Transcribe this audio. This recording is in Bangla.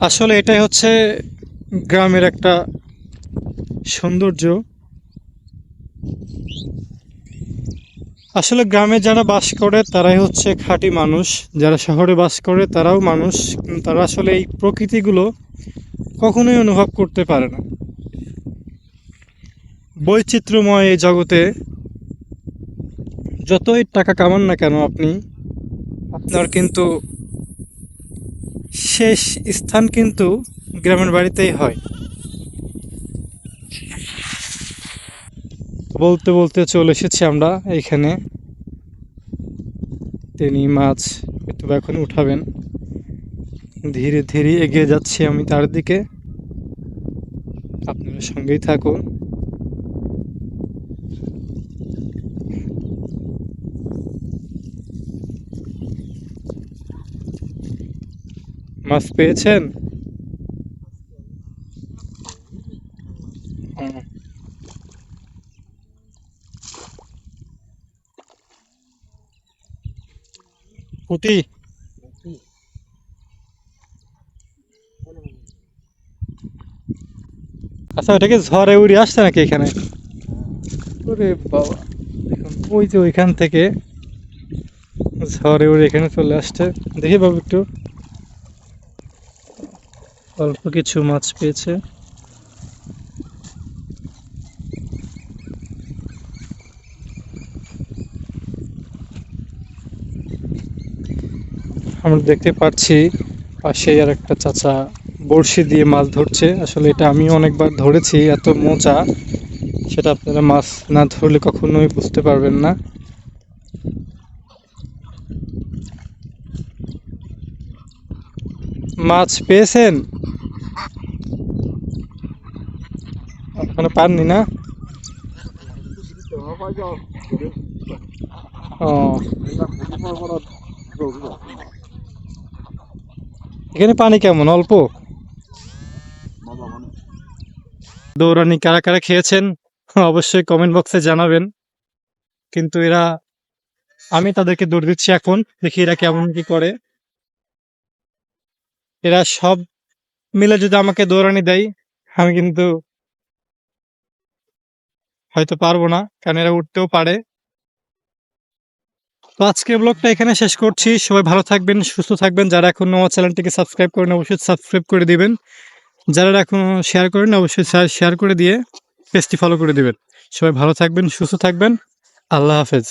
আসলে এটাই হচ্ছে গ্রামের একটা সৌন্দর্য। আসলে গ্রামে যারা বাস করে তারাই হচ্ছে খাঁটি মানুষ। যারা শহরে বাস করে তারাও মানুষ, কিন্তু তারা আসলে এই প্রকৃতিগুলো কখনোই অনুভব করতে পারে না। বৈচিত্র্যময় এই জগতে যতই টাকা কামান না কেন আপনি, আপনার কিন্তু শেষ স্থান কিন্তু গ্রামের বাড়িতেই হয়। বলতে বলতে চলে এসেছি আমরা এইখানে। তিনি মাছ একটু এখন উঠাবেন। ধীরে ধীরে এগিয়ে যাচ্ছি আমি তার দিকে। আপনারা সঙ্গেই থাকুন। মাছ পেয়েছেন? হুম। পুঁটি? আচ্ছা, ওটা কি ঝড়ে উড়ে আসছে নাকি এখানে? ওরে বাবা, দেখুন ওই যে ওইখান থেকে ঝড়ে উড়ে এখানে চলে আসছে। দেখি বাবু একটু। অল্প কিছু মাছ পেয়েছে। আমরা দেখতে পাচ্ছি পাশেই আর একটা চাচা বড়শি দিয়ে মাছ ধরছে। আসলে এটা আমিও অনেকবার ধরেছি, এত মোচা সেটা আপনারা মাছ না ধরলে কখনোই বুঝতে পারবেন না। মাছ পেয়েছেন? ওখানে পাননি না? ও, এখানে পানি কেমন? অল্প? দৌড়ানি কারা কারা খেয়েছেন অবশ্যই কমেন্ট বক্সে জানাবেন। কিন্তু এরা, আমি তাদেরকে দৌড় দিচ্ছি এখন, দেখি এরা কেমন কি করে। এরা সব মিলে যদি আমাকে দৌড়ানি দেয়, আমি কিন্তু হয়তো পারবো না, কারণ এরা উঠতেও পারে। তো আজকের ব্লগটা এখানে শেষ করছি। সবাই ভালো থাকবেন, সুস্থ থাকবেন। যারা এখনো আমার চ্যানেলটিকে সাবস্ক্রাইব করেন অবশ্যই সাবস্ক্রাইব করে দিবেন। যারা এখনো শেয়ার করেন অবশ্যই শেয়ার করে দিয়ে পেজটি ফলো করে দিবেন। সবাই ভালো থাকবেন, সুস্থ থাকবেন। আল্লাহ হাফেজ।